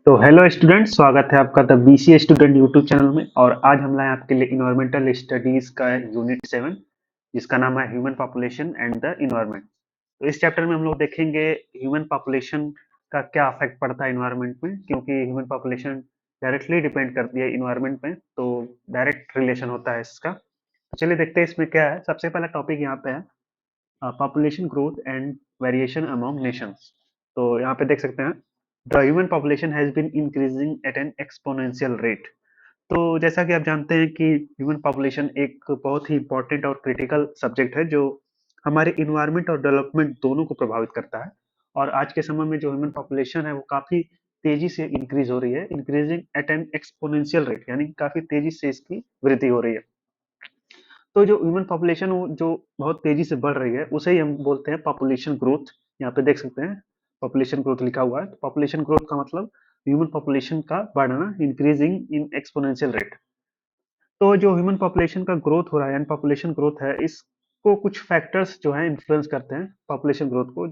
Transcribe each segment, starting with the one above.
तो hello student, स्वागत है आपका the BCA student YouTube channel में। और आज हम लाए आपके लिए इन्वायरमेंटल स्टडीज का यूनिट 7, जिसका नाम है human population and the environment. तो इस चैप्टर में हम लोग देखेंगे ह्यूमन पॉपुलेशन का क्या अफेक्ट पड़ता है इन्वायरमेंट में, क्योंकि ह्यूमन पॉपुलेशन डायरेक्टली डिपेंड करती है इन्वायरमेंट में, तो डायरेक्ट रिलेशन होता है इसका। तो चलिए देखते हैं इसमें क्या है। सबसे पहला टॉपिक यहाँ पे है population growth and variation among nations. तो यहाँ पे देख सकते हैं, the human population has been increasing at an exponential rate. तो जैसा कि आप जानते हैं कि ह्यूमन पॉपुलेशन एक बहुत ही इंपॉर्टेंट और क्रिटिकल सब्जेक्ट है, जो हमारे इन्वायरमेंट और डेवलपमेंट दोनों को प्रभावित करता है। और आज के समय में जो ह्यूमन पॉपुलेशन है वो काफी तेजी से इंक्रीज हो रही है, increasing at an exponential rate, यानी काफी तेजी से इसकी वृद्धि हो रही है। तो जो ह्यूमन पॉपुलेशन जो बहुत तेजी से बढ़ रही है उसे ही हम बोलते हैं पॉपुलेशन ग्रोथ। यहाँ पे देख सकते हैं पॉपुलेशन ग्रोथ लिखा हुआ है। पॉपुलेशन ग्रोथ का मतलब ह्यूमन पॉपुलेशन का बढ़ना, इंक्रीजिंग इन एक्सपोनेंशियल रेट। तो जो ह्यूमन पॉपुलेशन का ग्रोथ हो रहा है यानी पॉपुलेशन ग्रोथ है, इसको कुछ फैक्टर्स जो है इन्फ्लुएंस करते हैं पॉपुलेशन ग्रोथ को,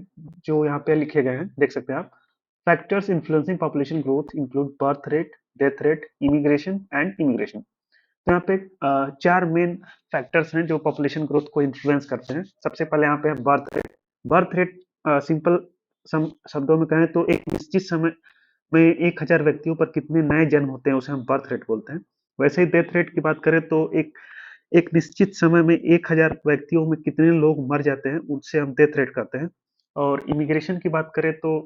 जो यहाँ पे लिखे गए हैं, देख सकते हैं आप। Factors influencing population growth include birth rate, death rate, immigration and immigration. तो यहाँ पे चार मेन फैक्टर्स हैं जो पॉपुलेशन ग्रोथ को इन्फ्लुएंस करते हैं। सबसे पहले यहाँ पे है birth rate. Birth rate simple शब्दों में कहें तो एक निश्चित समय में 1,000 व्यक्तियों पर कितने नए जन्म होते हैं उसे हम बर्थ रेट बोलते हैं। वैसे ही डेथ रेट की बात करें तो एक एक निश्चित समय में 1,000 व्यक्तियों में कितने लोग मर जाते हैं उससे हम डेथ रेट कहते हैं। और इमिग्रेशन की बात करें तो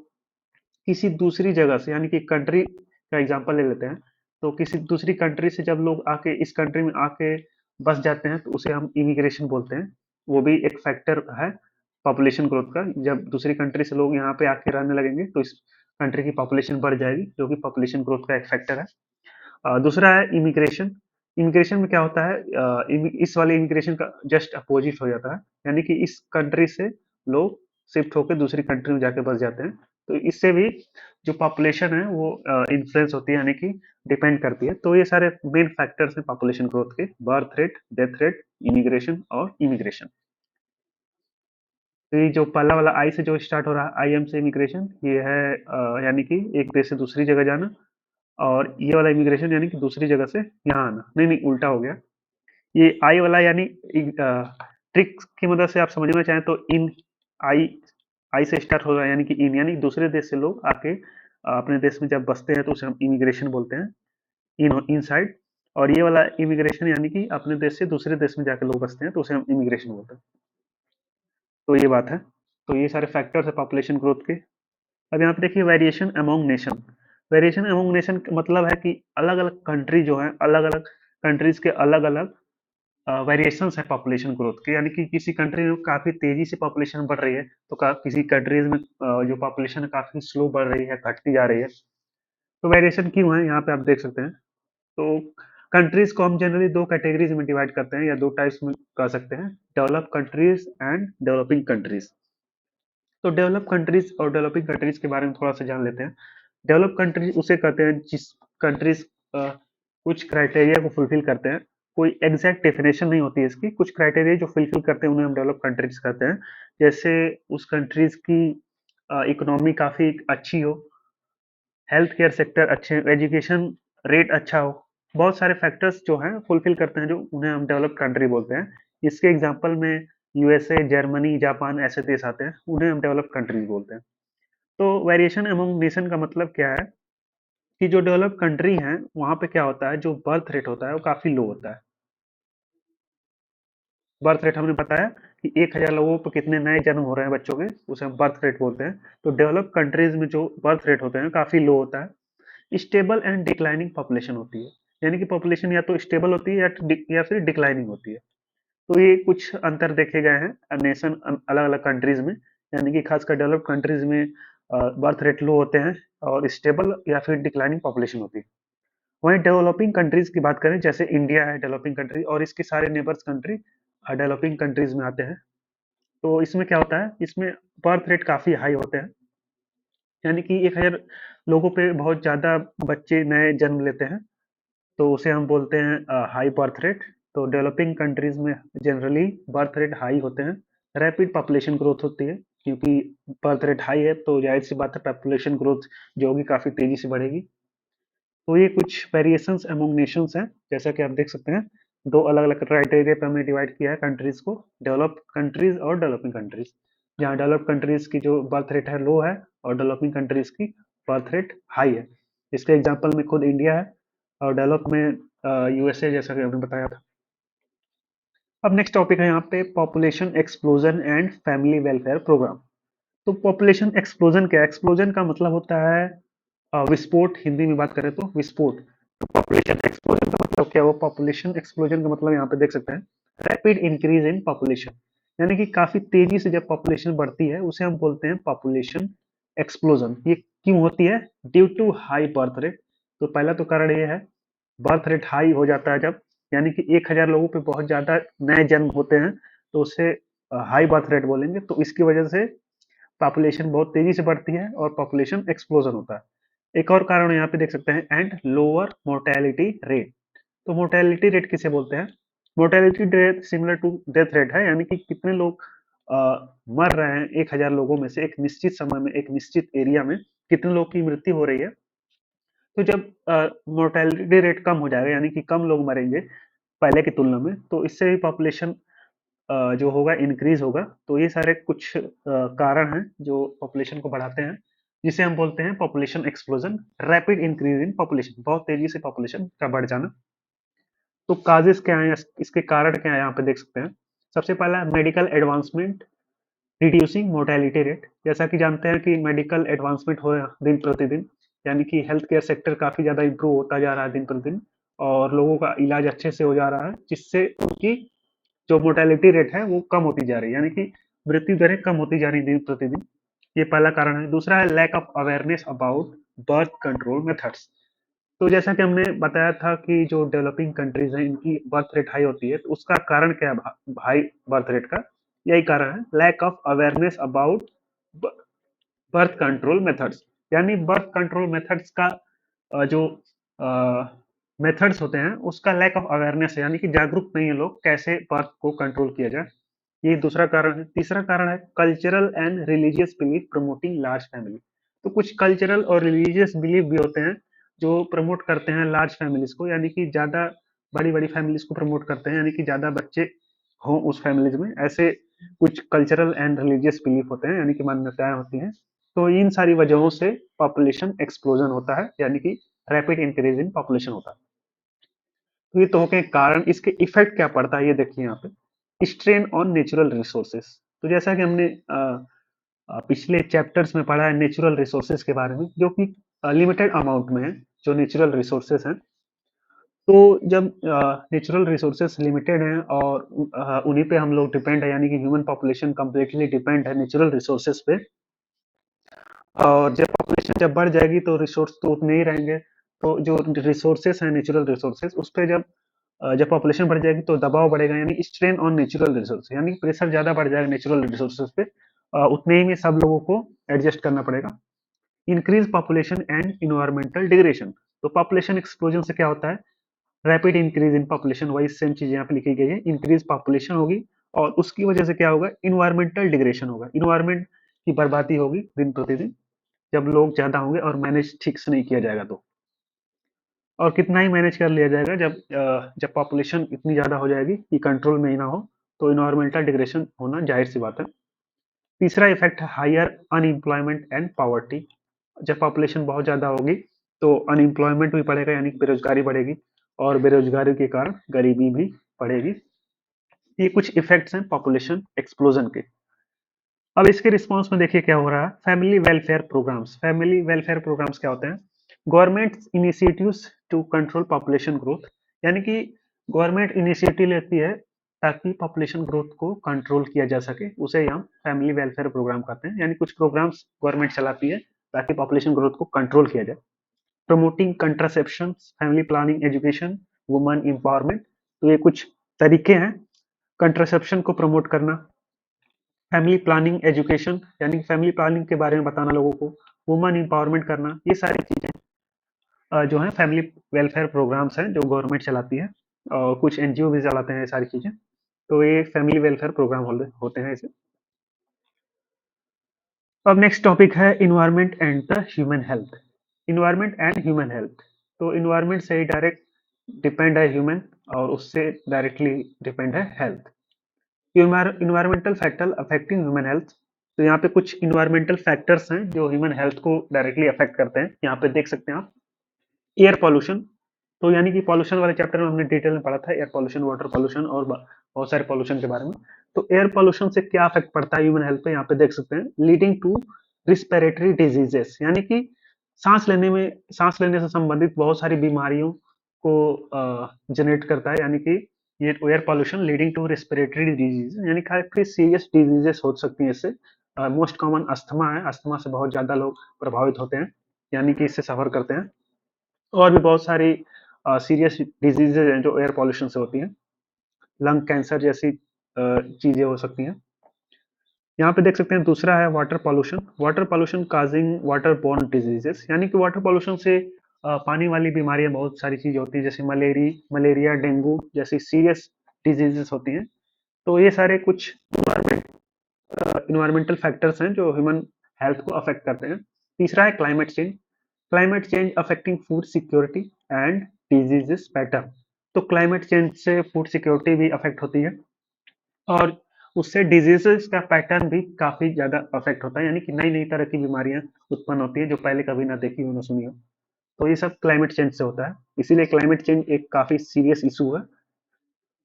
किसी दूसरी जगह से, यानी कि कंट्री का एग्जांपल ले लेते हैं, तो किसी दूसरी कंट्री से जब लोग आके इस कंट्री में आके बस जाते हैं तो उसे हम इमिग्रेशन बोलते हैं। वो भी एक फैक्टर है पॉपुलेशन ग्रोथ का। जब दूसरी कंट्री से लोग यहाँ पे आके रहने लगेंगे तो इस कंट्री की पॉपुलेशन बढ़ जाएगी, जो कि पॉपुलेशन ग्रोथ का एक फैक्टर है। दूसरा है इमिग्रेशन। इमिग्रेशन में क्या होता है, इस वाले इमिग्रेशन का जस्ट अपोजिट हो जाता है, यानी कि इस कंट्री से लोग शिफ्ट होकर दूसरी कंट्री में जाके बस जाते हैं। तो इससे भी जो पॉपुलेशन है वो इन्फ्लुएंस होती है, यानी कि डिपेंड करती है। तो ये सारे मेन फैक्टर्स हैं पॉपुलेशन ग्रोथ के: birth rate, death rate, immigration और इमिग्रेशन। तो ये जो पहला वाला आई से जो स्टार्ट हो रहा है, आई एम से इमिग्रेशन, ये है यानी कि एक देश से दूसरी जगह जाना। और ये वाला इमिग्रेशन यानी कि दूसरी जगह से यहाँ आना। नहीं नहीं, उल्टा हो गया। ये आई वाला यानी ट्रिक की मदद से आप समझना चाहें तो इन, आई आई से स्टार्ट हो रहा है, यानी कि इन, यानी दूसरे देश से लोग आके अपने देश में जब बसते हैं तो उसे हम इमिग्रेशन बोलते हैं, इन साइड। और ये वाला इमिग्रेशन यानी कि अपने देश से दूसरे देश में जाके लोग बसते हैं तो उसे हम इमिग्रेशन बोलते हैं। तो ये बात है। तो ये सारे फैक्टर्स है पॉपुलेशन ग्रोथ के। अब यहाँ पे देखिए variation among nation. Variation among nation का मतलब है कि अलग अलग कंट्री जो है, अलग अलग कंट्रीज के अलग अलग वेरिएशंस है पॉपुलेशन ग्रोथ के। यानी कि किसी कंट्री में काफी तेजी से पॉपुलेशन बढ़ रही है तो किसी कंट्रीज में जो पॉपुलेशन है काफी स्लो बढ़ रही है, घटती जा रही है। तो वेरिएशन क्यों है यहाँ पे आप देख सकते हैं। तो कंट्रीज को हम जनरली दो कैटेगरीज में डिवाइड करते हैं या दो टाइप्स में कर सकते हैं: develop countries and developing countries. तो डेवलप कंट्रीज और डेवलपिंग कंट्रीज के बारे में थोड़ा सा जान लेते हैं। डेवलप कंट्रीज उसे कहते हैं जिस कंट्रीज कुछ क्राइटेरिया को फुलफिल करते हैं। कोई एग्जैक्ट डेफिनेशन नहीं होती है इसकी, कुछ क्राइटेरिया जो फुलफिल करते हैं उन्हें हम डेवलप कंट्रीज कहते हैं। जैसे उस कंट्रीज की इकोनॉमी काफी अच्छी हो, हेल्थ केयर सेक्टर अच्छे, एजुकेशन रेट अच्छा हो, बहुत सारे फैक्टर्स जो हैं फुलफिल करते हैं, जो उन्हें हम डेवलप कंट्री बोलते हैं। इसके एग्जांपल में यूएसए, जर्मनी, जापान ऐसे देश आते हैं, उन्हें हम डेवलप कंट्रीज बोलते हैं। तो वेरिएशन अमंग नेशन का मतलब क्या है कि जो डेवलप कंट्री हैं वहाँ पे क्या होता है, जो बर्थ रेट होता है वो काफी लो होता है। बर्थ रेट हमने बताया कि 1,000 लोगों पर कितने नए जन्म हो रहे हैं बच्चों के, उसे हम बर्थ रेट बोलते हैं। तो डेवलप कंट्रीज में जो बर्थ रेट होते हैं काफी लो होता है। स्टेबल एंड डिक्लाइनिंग पॉपुलेशन होती है, यानी कि पॉपुलेशन या तो स्टेबल होती है या फिर डिक्लाइनिंग होती है। तो ये कुछ अंतर देखे गए हैं नेशन अलग अलग कंट्रीज में, यानी कि खासकर डेवलप कंट्रीज में बर्थ रेट लो होते हैं और स्टेबल या फिर डिक्लाइनिंग पॉपुलेशन होती है। वहीं डेवलपिंग कंट्रीज की बात करें, जैसे इंडिया है डेवलपिंग कंट्री और इसके सारे नेबर्स कंट्री डेवलपिंग कंट्रीज में आते हैं। तो इसमें क्या होता है, इसमें बर्थ रेट काफी हाई होते हैं, यानी कि 1,000 लोगों पे बहुत ज्यादा बच्चे नए जन्म लेते हैं, तो उसे हम बोलते हैं हाई बर्थ रेट। तो डेवलपिंग कंट्रीज में जनरली बर्थ रेट हाई होते हैं। रैपिड पॉपुलेशन ग्रोथ होती है, क्योंकि बर्थ रेट हाई है तो जाहिर सी बात है पॉपुलेशन ग्रोथ जो होगी काफी तेजी से बढ़ेगी। तो ये कुछ वेरिएशंस अमंग नेशंस हैं, जैसा कि आप देख सकते हैं। दो अलग अलग क्राइटेरिया पे हमने डिवाइड किया है कंट्रीज को, डेवलप्ड कंट्रीज और डेवलपिंग कंट्रीज। जहाँ डेवलप्ड कंट्रीज की जो बर्थ रेट है लो है और डेवलपिंग कंट्रीज की बर्थ रेट हाई है। इसके एग्जाम्पल में खुद इंडिया है और डेवलप में यूएसए, जैसा कि आपने बताया था। अब नेक्स्ट टॉपिक है यहाँ पे population explosion and family welfare program. तो पॉपुलेशन एक्सप्लोजन क्या है? एक्सप्लोजन का मतलब होता है विस्फोट, हिंदी में बात करें तो विस्फोट। पॉपुलेशन एक्सप्लोजन का मतलब क्या हुआ? पॉपुलेशन एक्सप्लोजन का मतलब यहाँ पे देख सकते हैं रैपिड इंक्रीज इन पॉपुलेशन, यानी कि काफी तेजी से जब पॉपुलेशन बढ़ती है उसे हम बोलते हैं पॉपुलेशन एक्सप्लोजन। ये क्यों होती है? Due to high birth rate. तो पहला तो कारण ये है, बर्थ रेट हाई हो जाता है जब, यानी कि 1000 लोगों पे बहुत ज्यादा नए जन्म होते हैं तो उसे हाई बर्थ रेट बोलेंगे। तो इसकी वजह से पॉपुलेशन बहुत तेजी से बढ़ती है और पॉपुलेशन एक्सप्लोजन होता है। एक और कारण यहाँ पे देख सकते हैं एंड लोअर मोर्टेलिटी रेट। तो मोर्टेलिटी रेट किसे बोलते हैं? Mortality rate similar to death rate है, यानी कि कितने लोग अ, मर रहे हैं 1000 लोगों में से एक निश्चित समय में, एक निश्चित एरिया में कितने लोग की मृत्यु हो रही है। तो जब मोर्टेलिटी रेट कम हो जाएगा, यानी कि कम लोग मरेंगे पहले की तुलना में, तो इससे भी पॉपुलेशन जो होगा इंक्रीज होगा। तो ये सारे कुछ कारण हैं जो पॉपुलेशन को बढ़ाते हैं, जिसे हम बोलते हैं population explosion, rapid increase in population, बहुत तेजी से पॉपुलेशन का बढ़ जाना। तो काजेस क्या है, इसके कारण क्या है, यहाँ पे देख सकते हैं। सबसे पहला medical advancement reducing mortality rate. जैसा कि जानते हैं कि मेडिकल एडवांसमेंट हो रहा है दिन प्रतिदिन, यानी कि हेल्थ केयर सेक्टर काफी ज्यादा इंप्रूव होता जा रहा है दिन प्रतिदिन, और लोगों का इलाज अच्छे से हो जा रहा है, जिससे उनकी जो मोर्टेलिटी रेट है वो कम होती जा रही है, यानी कि मृत्यु दरें कम होती जा रही दिन प्रतिदिन। ये पहला कारण है। दूसरा है lack of awareness about birth control methods. तो जैसा कि हमने बताया था कि जो डेवलपिंग कंट्रीज हैं इनकी बर्थ रेट हाई होती है, तो उसका कारण क्या है हाई बर्थ रेट का? यही कारण है, lack of awareness about birth control methods. यानी बर्थ कंट्रोल मेथड्स का जो मेथड्स होते हैं उसका लैक ऑफ अवेयरनेस है, यानी कि जागरूक नहीं है लोग कैसे बर्थ को कंट्रोल किया जाए। ये दूसरा कारण है। तीसरा कारण है cultural and religious belief promoting large family. तो कुछ कल्चरल और रिलीजियस बिलीफ भी होते हैं जो प्रमोट करते हैं लार्ज फैमिलीज को, यानी कि ज्यादा बड़ी बड़ी फैमिलीज को प्रमोट करते हैं, यानी कि ज्यादा बच्चे हों उस फैमिलीज में। ऐसे कुछ कल्चरल एंड रिलीजियस बिलीफ होते हैं, यानी कि मान्यताएं होती हैं। तो इन सारी वजहों से पॉपुलेशन एक्सप्लोजन होता है, यानी कि रैपिड इंक्रीज इन पॉपुलेशन होता है। तो ये तो हो गए कारण। इसके इफेक्ट क्या पड़ता है ये देखिए यहाँ पे, स्ट्रेन ऑन नेचुरल रिसोर्सेस। तो जैसा कि हमने पिछले चैप्टर्स में पढ़ा है नेचुरल रिसोर्सेस के बारे में, जो कि लिमिटेड अमाउंट में है, जो नेचुरल रिसोर्सेस हैं। तो जब नेचुरल रिसोर्सेस लिमिटेड हैं और उन्हीं पे हम लोग डिपेंड है, यानी कि ह्यूमन पॉपुलेशन कम्प्लीटली डिपेंड है नेचुरल रिसोर्सेस पे, और जब पॉपुलेशन जब बढ़ जाएगी तो रिसोर्स तो उतने ही रहेंगे। तो जो रिसोर्सेस हैं नेचुरल रिसोर्सेस उस पर जब पॉपुलेशन बढ़ जाएगी तो दबाव बढ़ेगा, यानी स्ट्रेन ऑन नेचुरल रिसोर्स, यानी प्रेशर ज्यादा बढ़ जाएगा नेचुरल रिसोर्सेज पे। उतने ही में सब लोगों को एडजस्ट करना पड़ेगा। Increase population and environmental degradation. तो पॉपुलेशन एक्सप्लोजन से क्या होता है? रैपिड इंक्रीज इन पॉपुलेशन, वही सेम चीज यहाँ पे लिखी गई है। इंक्रीज पॉपुलेशन होगी और उसकी वजह से क्या होगा? इन्वायरमेंटल डिग्रेडेशन होगा, इन्वायरमेंट की बर्बादी होगी दिन प्रतिदिन, जब लोग ज्यादा होंगे और मैनेज ठीक से नहीं किया जाएगा तो। और कितना ही मैनेज कर लिया जाएगा, जब पॉपुलेशन इतनी ज्यादा हो जाएगी कि कंट्रोल में ही ना हो, तो इन्वायरमेंटल डिग्रेडेशन होना जाहिर सी बात है। तीसरा इफेक्ट है हायर अनएम्प्लॉयमेंट एंड पॉवर्टी। जब पॉपुलेशन बहुत ज्यादा होगी तो अनएम्प्लॉयमेंट भी बढ़ेगा, यानी कि बेरोजगारी बढ़ेगी, और बेरोजगारी के कारण गरीबी भी बढ़ेगी। ये कुछ इफेक्ट्स हैं पॉपुलेशन एक्सप्लोजन के। अब इसके रिस्पॉन्स में देखिए क्या हो रहा है। Family welfare programs. Family welfare programs क्या होते हैं? Government initiatives to control population growth, यानी कि गवर्नमेंट इनिशिएटिव लेती है ताकि पॉपुलेशन ग्रोथ को कंट्रोल किया जा सके, उसे हम फैमिली वेलफेयर प्रोग्राम कहते हैं। यानी कुछ प्रोग्राम्स गवर्नमेंट चलाती है ताकि पॉपुलेशन ग्रोथ को कंट्रोल किया जाए। Promoting contraception, family planning, education, women empowerment. तो ये कुछ तरीके हैं कंट्रासेप्शन को प्रमोट करना, फैमिली प्लानिंग, एजुकेशन, यानी फैमिली प्लानिंग के बारे में बताना लोगों को, वुमेन एम्पावरमेंट करना। ये सारी चीजें जो है फैमिली वेलफेयर प्रोग्राम्स हैं जो गवर्नमेंट चलाती है, और कुछ एनजीओ भी चलाते हैं ये सारी चीजें। तो ये फैमिली वेलफेयर प्रोग्राम होते हैं इसे। अब नेक्स्ट टॉपिक है environment and the human health. Environment and human health. तो इन्वायरमेंट से ही डायरेक्ट डिपेंड है ह्यूमन, और उससे डायरेक्टली डिपेंड है health. Environmental factor affecting human health. तो यहाँ पे कुछ इन्वायरमेंटल फैक्टर्स हैं जो ह्यूमन हेल्थ को डायरेक्टली अफेक्ट करते हैं। यहाँ पे देख सकते हैं आप, एयर पॉल्यूशन। तो यानी कि पॉल्यूशन वाले चैप्टर में हमने डिटेल में पढ़ा था एयर पॉल्यूशन, वाटर पॉल्यूशन और बहुत सारे पॉल्यूशन के बारे में। तो एयर पॉल्यूशन से क्या इफेक्ट पड़ता है ह्यूमन हेल्थ पे, यहाँ पे देख सकते हैं, लीडिंग टू रिस्पिरेटरी डिजीजेस, यानी कि सांस लेने से संबंधित बहुत सारी बीमारियों को जनरेट करता है। यानी कि ये air pollution leading to respiratory disease, यानी काफी सीरियस डिजीजेस हो सकती हैं इससे। मोस्ट कॉमन अस्थमा है, अस्थमा से बहुत ज्यादा लोग प्रभावित होते हैं, यानी कि इससे सफर करते हैं। और भी बहुत सारी सीरियस डिजीजेज हैं जो एयर पॉल्यूशन से होती हैं, लंग कैंसर जैसी चीजें हो सकती हैं। यहाँ पे देख सकते हैं दूसरा है water pollution causing water borne diseases, यानी कि वाटर पॉल्यूशन से पानी वाली बीमारियां बहुत सारी चीजें होती हैं, जैसे मलेरिया, डेंगू जैसी सीरियस डिजीजेस होती हैं। तो ये सारे कुछ इन्वायरमेंटल फैक्टर्स हैं जो ह्यूमन हेल्थ को अफेक्ट करते हैं। तीसरा है climate change affecting food security and diseases pattern. तो क्लाइमेट चेंज से फूड सिक्योरिटी भी अफेक्ट होती है, और उससे डिजीजेस का पैटर्न भी काफी ज्यादा अफेक्ट होता है, यानी कि नई नई तरह की बीमारियां उत्पन्न होती है जो पहले कभी ना देखी हो ना सुनी हो। तो ये सब क्लाइमेट चेंज से होता है, इसीलिए क्लाइमेट चेंज एक काफी सीरियस इशू है।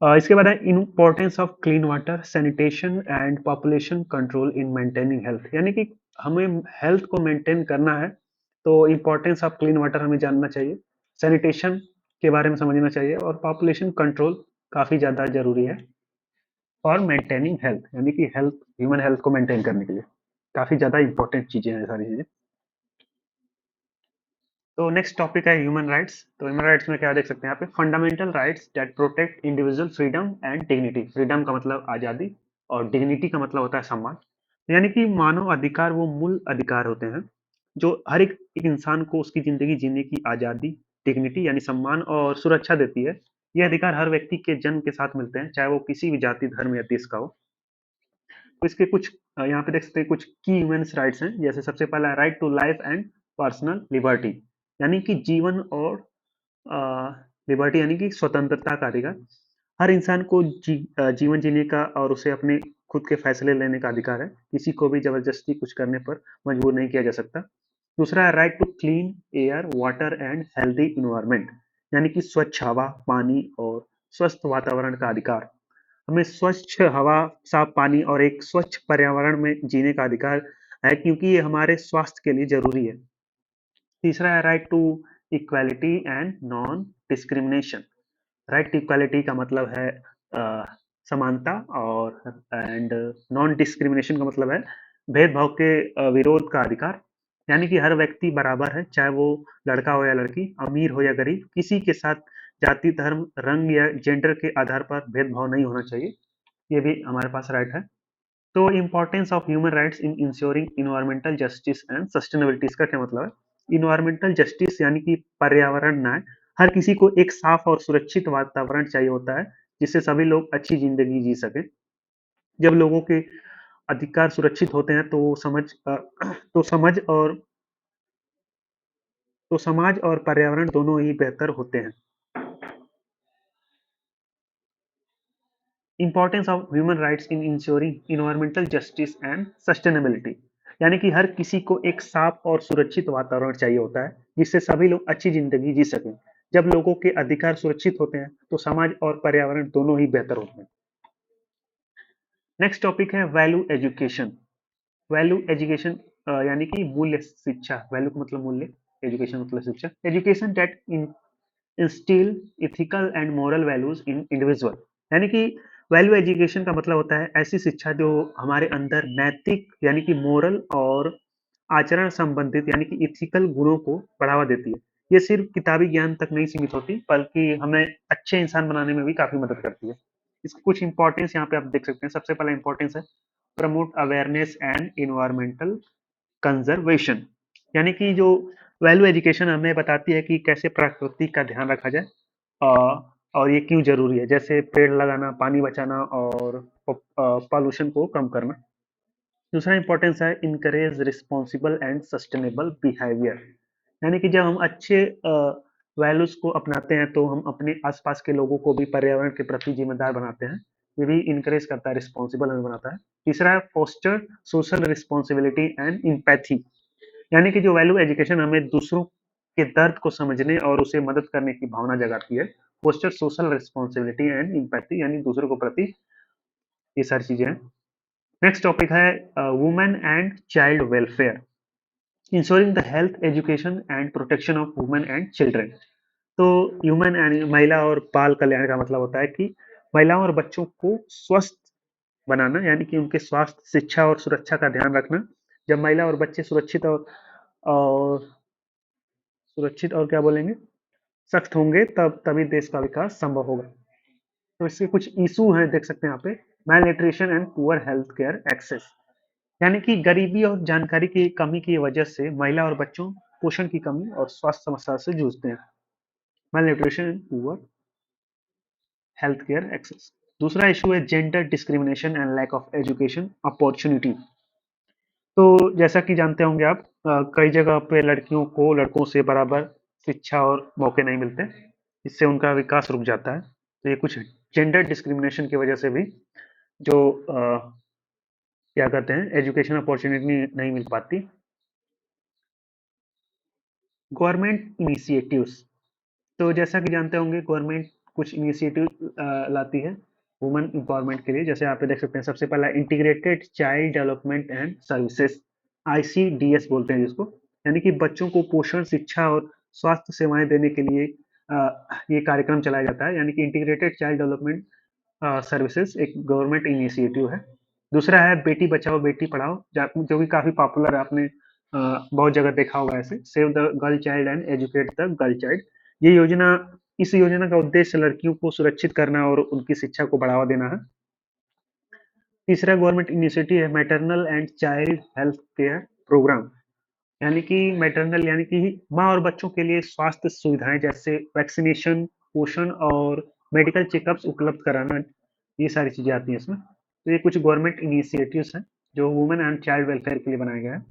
इसके बाद है importance of clean water, sanitation and population control in maintaining health, यानी कि हमें हेल्थ को मेंटेन करना है तो इम्पोर्टेंस ऑफ क्लीन वाटर हमें जानना चाहिए, सैनिटेशन के बारे में समझना चाहिए, और पॉपुलेशन कंट्रोल काफी ज्यादा जरूरी है फॉर मेंटेनिंग हेल्थ, यानी कि हेल्थ ह्यूमन हेल्थ को मेंटेन करने के लिए काफी ज्यादा इंपॉर्टेंट चीजें हैं सारी चीजें। तो नेक्स्ट टॉपिक है ह्यूमन राइट्स। तो ह्यूमन राइट्स में क्या देख सकते हैं यहाँ पे, fundamental rights that protect individual freedom and dignity. Freedom का मतलब आजादी, और डिग्निटी का मतलब होता है सम्मान। यानी कि मानव अधिकार वो मूल अधिकार होते हैं जो हर एक इंसान को उसकी जिंदगी जीने की आजादी, डिग्निटी यानी सम्मान और सुरक्षा देती है। ये अधिकार हर व्यक्ति के जन्म के साथ मिलते हैं, चाहे वो किसी भी जाति, धर्म या देश का हो। तो इसके कुछ यहाँ पे देख सकते हैं कुछ की ह्यूमन राइट्स हैं, जैसे सबसे पहला right to life and personal liberty, यानी कि जीवन और लिबर्टी यानी कि स्वतंत्रता का अधिकार। हर इंसान को जीवन जीने का और उसे अपने खुद के फैसले लेने का अधिकार है, किसी को भी जबरदस्ती कुछ करने पर मजबूर नहीं किया जा सकता। दूसरा है right to clean air water and healthy environment, यानी कि स्वच्छ हवा, पानी और स्वस्थ वातावरण का अधिकार। हमें स्वच्छ हवा, साफ पानी और एक स्वच्छ पर्यावरण में जीने का अधिकार है, क्योंकि ये हमारे स्वास्थ्य के लिए जरूरी है। तीसरा है right to equality and non discrimination. Right to equality का मतलब है समानता, और एंड नॉन डिस्क्रिमिनेशन का मतलब है भेदभाव के विरोध का अधिकार। यानी कि हर व्यक्ति बराबर है, चाहे वो लड़का हो या लड़की, अमीर हो या गरीब, किसी के साथ जाति, धर्म, रंग या जेंडर के आधार पर भेदभाव नहीं होना चाहिए। ये भी हमारे पास राइट है। तो importance of human rights in ensuring environmental justice and sustainability, इसका क्या मतलब है, इन्वायरमेंटल जस्टिस यानी कि पर्यावरण न्याय। हर किसी को एक साफ और सुरक्षित वातावरण चाहिए होता है जिससे सभी लोग अच्छी जिंदगी जी सके। जब लोगों के अधिकार सुरक्षित होते हैं तो तो समझ और तो समाज और पर्यावरण दोनों ही बेहतर होते हैं। Importance of human rights in ensuring environmental justice and sustainability, यानी कि हर किसी को एक साफ और सुरक्षित वातावरण चाहिए होता है जिससे सभी लोग अच्छी जिंदगी जी सकें। जब लोगों के अधिकार सुरक्षित होते हैं तो समाज और पर्यावरण दोनों ही बेहतर होते हैं। नेक्स्ट टॉपिक है वैल्यू एजुकेशन। वैल्यू एजुकेशन यानी कि मूल्य शिक्षा। वैल्यू का मतलब मूल्य, एजुकेशन मतलब शिक्षा। Education that instil ethical and moral values in individual, यानी कि वैल्यू एजुकेशन का मतलब होता है ऐसी शिक्षा जो हमारे अंदर नैतिक यानी कि मोरल और आचरण संबंधित यानी कि इथिकल गुणों को बढ़ावा देती है। ये सिर्फ किताबी ज्ञान तक नहीं सीमित होती, बल्कि हमें अच्छे इंसान बनाने में भी काफी मदद करती है। इसके कुछ इंपॉर्टेंस यहाँ पे आप देख सकते हैं। सबसे पहला इंपॉर्टेंस है promote awareness and environmental conservation, यानी कि जो वैल्यू एजुकेशन हमें बताती है कि कैसे प्रकृति का ध्यान रखा जाए, और ये क्यों जरूरी है, जैसे पेड़ लगाना, पानी बचाना और पॉल्यूशन को कम करना। दूसरा इंपॉर्टेंस है encourage responsible and sustainable behaviour, यानी कि जब हम अच्छे वैल्यूज को अपनाते हैं तो हम अपने आसपास के लोगों को भी पर्यावरण के प्रति जिम्मेदार बनाते हैं। ये भी इनकरेज करता है, रिस्पॉन्सिबल हमें बनाता है। तीसरा है foster social responsibility and empathy, यानी कि जो वैल्यू एजुकेशन हमें दूसरों के दर्द को समझने और उसे मदद करने की भावना जगाती है। Foster social responsibility and empathy, यानी दूसरों को प्रति, ये सारी चीजें हैं। नेक्स्ट टॉपिक है women and child welfare, ensuring the health education and protection of women and children. तो ह्यूमन यानी महिला और बाल कल्याण का मतलब होता है कि महिलाओं और बच्चों को स्वस्थ बनाना, यानी कि उनके स्वास्थ्य, शिक्षा और सुरक्षा का ध्यान रखना। जब महिला और बच्चे और सुरक्षित और क्या बोलेंगे, सख्त होंगे, तब तभी देश का विकास संभव होगा। तो इसके कुछ इशू हैं, देख सकते हैं यहाँ पे। Malnutrition and poor health care access, यानी कि गरीबी और जानकारी की कमी की वजह से महिला और बच्चों पोषण की कमी और स्वास्थ्य समस्या से जूझते हैं। Malnutrition and poor health care access. दूसरा इशू है gender discrimination and lack of education opportunity. तो जैसा कि जानते होंगे आप, कई जगह पे लड़कियों को लड़कों से बराबर शिक्षा और मौके नहीं मिलते, इससे उनका विकास रुक जाता है। तो ये कुछ जेंडर डिस्क्रिमिनेशन की वजह से भी जो क्या कहते हैं, एजुकेशन अपॉर्चुनिटी नहीं मिल पाती। गवर्नमेंट इनिशिएटिव्स, तो जैसा कि जानते होंगे गवर्नमेंट कुछ इनिशिएटिव लाती है वुमेन एम्पावरमेंट के लिए। जैसे यहाँ पे देख सकते हैं, सबसे पहला integrated child development and services, ICDS बोलते हैं जिसको, यानी कि बच्चों को पोषण, शिक्षा और स्वास्थ्य सेवाएं देने के लिए ये कार्यक्रम चलाया जाता है। यानी कि इंटीग्रेटेड चाइल्ड डेवलपमेंट सर्विसेज एक गवर्नमेंट इनिशिएटिव है। दूसरा है बेटी बचाओ बेटी पढ़ाओ, जो कि काफी पॉपुलर है, आपने बहुत जगह देखा होगा ऐसे, save the girl child and educate the girl child. ये योजना इस योजना का उद्देश्य लड़कियों को सुरक्षित करना और उनकी शिक्षा को बढ़ावा देना है। तीसरा गवर्नमेंट इनिशिएटिव है maternal and child health care programme, यानी कि मैटरनल यानी कि माँ और बच्चों के लिए स्वास्थ्य सुविधाएं जैसे वैक्सीनेशन, पोषण और मेडिकल चेकअप्स उपलब्ध कराना, ये सारी चीजें आती हैं इसमें। तो ये कुछ गवर्नमेंट इनिशिएटिव्स हैं जो वुमेन एंड चाइल्ड वेलफेयर के लिए बनाया गया है।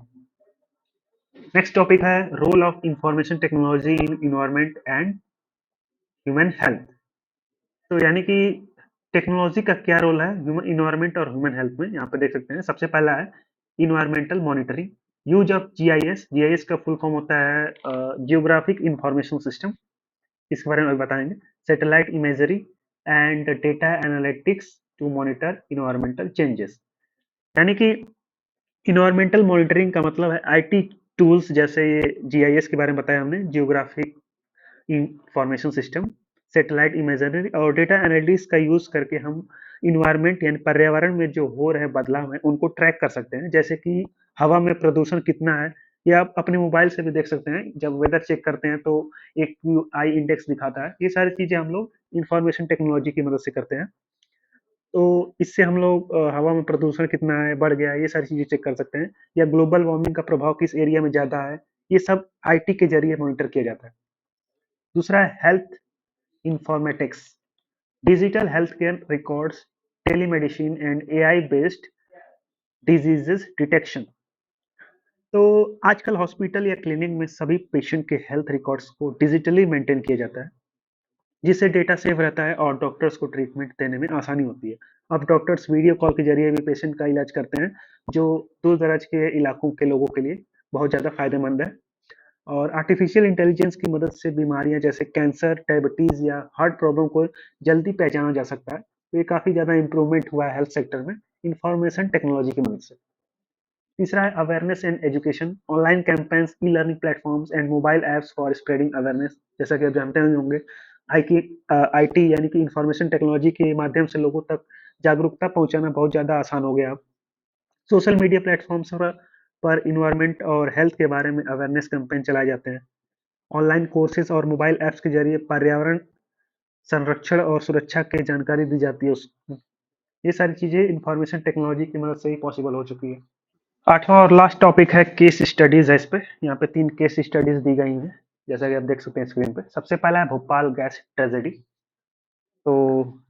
नेक्स्ट टॉपिक है role of information technology in environment and human health. तो यानी कि टेक्नोलॉजी का क्या रोल है ह्यूमन इन्वायरमेंट और ह्यूमन हेल्थ में, यहाँ पे देख सकते हैं। सबसे पहला है environmental monitoring, use of GIS. GIS का फुल फॉर्म होता है जियोग्राफिक इंफॉर्मेशन सिस्टम, इसके बारे में बताएंगे। Satellite imagery and data analytics to monitor environmental changes, यानी कि इन्वायरमेंटल मॉनिटरिंग का मतलब है आईटी टूल्स, जैसे ये जीआईएस के बारे में बताया हमने, geographic information system, satellite imagery और डेटा एनालिटिक्स का यूज करके हम इन्वायरमेंट यानी पर्यावरण में जो हो रहे बदलाव हैं उनको ट्रैक कर सकते हैं। जैसे कि हवा में प्रदूषण कितना है, या आप अपने मोबाइल से भी देख सकते हैं। जब वेदर चेक करते हैं तो एक आई इंडेक्स दिखाता है। ये सारी चीजें हम लोग इंफॉर्मेशन टेक्नोलॉजी की मदद से करते हैं। तो इससे हम लोग हवा में प्रदूषण कितना है, बढ़ गया है, ये सारी चीजें चेक कर सकते हैं। या ग्लोबल वार्मिंग का प्रभाव किस एरिया में ज्यादा है, ये सब आईटी के जरिए मॉनिटर किया जाता है। दूसरा है health informatics, digital health care records, telemedicine and AI based diseases detection. तो आजकल हॉस्पिटल या क्लिनिक में सभी पेशेंट के हेल्थ रिकॉर्ड्स को डिजिटली मेंटेन किया जाता है, जिससे डेटा सेव रहता है और डॉक्टर्स को ट्रीटमेंट देने में आसानी होती है। अब डॉक्टर्स वीडियो कॉल के जरिए भी पेशेंट का इलाज करते हैं, जो दूर दराज के इलाकों के लोगों के लिए बहुत ज़्यादा फायदेमंद है। और आर्टिफिशियल इंटेलिजेंस की मदद से बीमारियां जैसे कैंसर, डायबिटीज या हार्ट प्रॉब्लम को जल्दी पहचाना जा सकता है। तो ये काफी ज्यादा इंप्रूवमेंट हुआ है हेल्थ सेक्टर में इंफॉर्मेशन टेक्नोलॉजी की मदद से। तीसरा है awareness and education, online campaigns, e learning platforms and mobile apps for spreading awareness. जैसा कि आप जानते होंगे, आईटी यानी कि इंफॉर्मेशन टेक्नोलॉजी के माध्यम से लोगों तक जागरूकता पहुंचाना बहुत ज्यादा आसान हो गया अब। सोशल मीडिया प्लेटफॉर्म्स पर इन्वायरमेंट और हेल्थ के बारे में अवेयरनेस कैंपेन चलाए जाते हैं। ऑनलाइन कोर्सेज और मोबाइल ऐप्स के जरिए पर्यावरण संरक्षण और सुरक्षा की जानकारी दी जाती है उसको। ये सारी चीजें इंफॉर्मेशन टेक्नोलॉजी की मदद से ही पॉसिबल हो चुकी है। आठवां और लास्ट टॉपिक है केस स्टडीज है। इस पे यहाँ पे 3 केस स्टडीज दी गई हैं, जैसा कि आप देख सकते हैं स्क्रीन पे। सबसे पहला है भोपाल गैस ट्रेजेडी। तो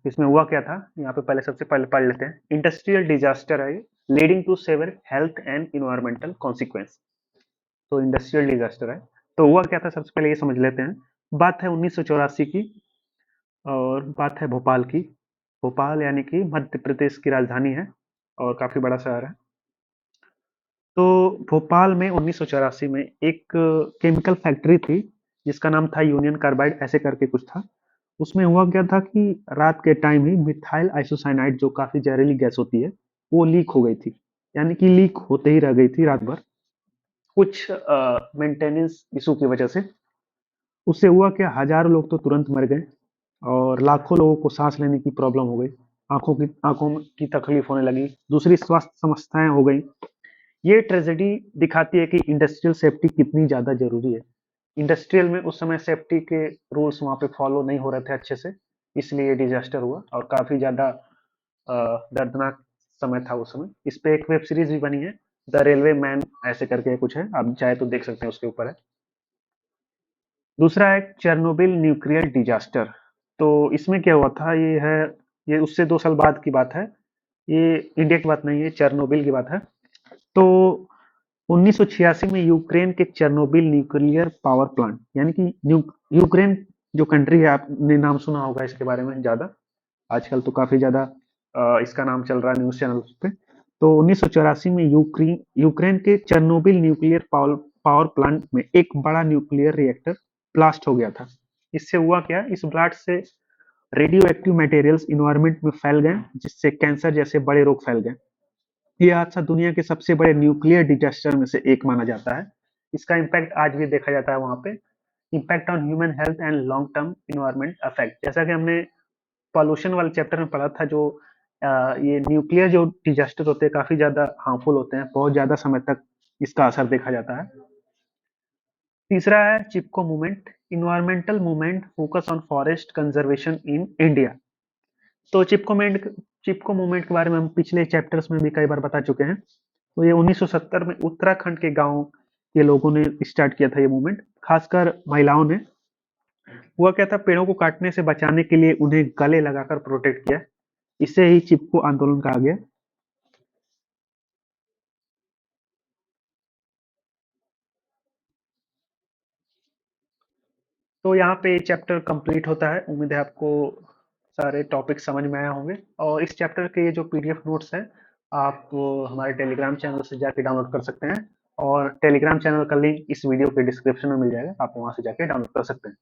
इसमें हुआ क्या था, यहाँ पे पहले सबसे पहले पढ़ लेते हैं। इंडस्ट्रियल डिजास्टर है ये, leading to severe health and environmental consequence. तो इंडस्ट्रियल डिजास्टर है। तो हुआ क्या था, सबसे पहले ये समझ लेते हैं। बात है 1984 की और बात है भोपाल की। भोपाल यानी कि मध्य प्रदेश की राजधानी है और काफी बड़ा शहर है। तो भोपाल में 1984 में एक केमिकल फैक्ट्री थी जिसका नाम था यूनियन कार्बाइड ऐसे करके कुछ था। उसमें हुआ क्या था कि रात के टाइम ही मिथाइल आइसोसाइनाइड जो काफी जहरीली गैस होती है वो लीक हो गई थी। यानी कि लीक होते ही रह गई थी रात भर कुछ मेंटेनेंस इशू की वजह से। उससे हुआ क्या, हजारों लोग तो तुरंत मर गए और लाखों लोगों को सांस लेने की प्रॉब्लम हो गई। आंखों की तकलीफ होने लगी, दूसरी स्वास्थ्य समस्याएं हो गई। ये ट्रेजेडी दिखाती है कि इंडस्ट्रियल सेफ्टी कितनी ज्यादा जरूरी है। इंडस्ट्रियल में उस समय सेफ्टी के रूल्स वहां पे फॉलो नहीं हो रहे थे अच्छे से, इसलिए ये डिजास्टर हुआ और काफी ज्यादा दर्दनाक समय था उस समय। इस पे एक वेब सीरीज भी बनी है, द रेलवे मैन ऐसे करके कुछ है, आप चाहे तो देख सकते हैं, उसके ऊपर है। दूसरा है चेरनोबिल न्यूक्लियर डिजास्टर। तो इसमें क्या हुआ था, ये उससे 2 साल बाद की बात है। ये इंडिया की बात नहीं है, चेरनोबिल की बात है। तो 1986 में यूक्रेन के चेर्नोबिल न्यूक्लियर पावर प्लांट, यानी कि यूक्रेन जो कंट्री है, आपने नाम सुना होगा इसके बारे में ज्यादा। आजकल तो काफी ज्यादा इसका नाम चल रहा है न्यूज चैनल पे। तो 1984 में यूक्रेन यूक्रेन के चेर्नोबिल न्यूक्लियर पावर प्लांट में एक बड़ा न्यूक्लियर रिएक्टर ब्लास्ट हो गया था। इससे हुआ क्या, इस ब्लास्ट से रेडियो एक्टिव मटेरियल्स इन्वायरमेंट में फैल गए, जिससे कैंसर जैसे बड़े रोग फैल गए। ये हादसा दुनिया के सबसे बड़े न्यूक्लियर डिजास्टर में से एक माना जाता है। इसका इम्पैक्ट आज भी देखा जाता है वहां पे। Impact on human health and long term environment effect, जैसा कि हमने पॉल्यूशन वाले चैप्टर में पढ़ा था, जो ये न्यूक्लियर जो डिजास्टर होते हैं काफी ज्यादा हार्मफुल होते हैं, बहुत ज्यादा समय तक इसका असर देखा जाता है। तीसरा है Chipko movement, environmental movement focus on forest conservation in India. तो चिपको मूवमेंट के बारे में हम पिछले चैप्टर्स में भी कई बार बता चुके हैं। तो ये 1970 में उत्तराखंड के गांव के लोगों ने स्टार्ट किया था ये मूवमेंट, खासकर महिलाओं ने। हुआ क्या था, पेड़ों को काटने से बचाने के लिए उन्हें गले लगाकर प्रोटेक्ट किया। इसे ही चिपको आंदोलन कहा गया। तो यहाँ पे चैप्टर कंप्लीट होता है। उम्मीद है आपको सारे टॉपिक समझ में आए होंगे। और इस चैप्टर के ये जो पीडीएफ नोट्स हैं, आप हमारे टेलीग्राम चैनल से जाके डाउनलोड कर सकते हैं। और टेलीग्राम चैनल का लिंक इस वीडियो के डिस्क्रिप्शन में मिल जाएगा, आप वहां से जाके डाउनलोड कर सकते हैं।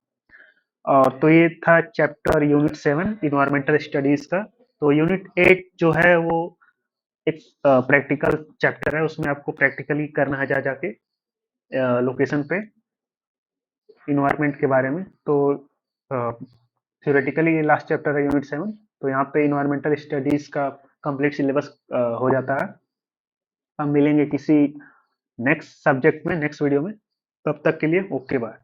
और तो ये था चैप्टर यूनिट 7 इन्वायरमेंटल स्टडीज का। तो यूनिट 8 जो है वो एक प्रैक्टिकल चैप्टर है, उसमें आपको प्रैक्टिकली करना है जा जाके लोकेशन पे इन्वायरमेंट के बारे में। तो थ्योरेटिकली ये लास्ट चैप्टर है यूनिट 7। तो यहाँ पे इन्वायरमेंटल स्टडीज का कंप्लीट सिलेबस हो जाता है। हम मिलेंगे किसी नेक्स्ट सब्जेक्ट में नेक्स्ट वीडियो में। तब तक के लिए ओके बाय।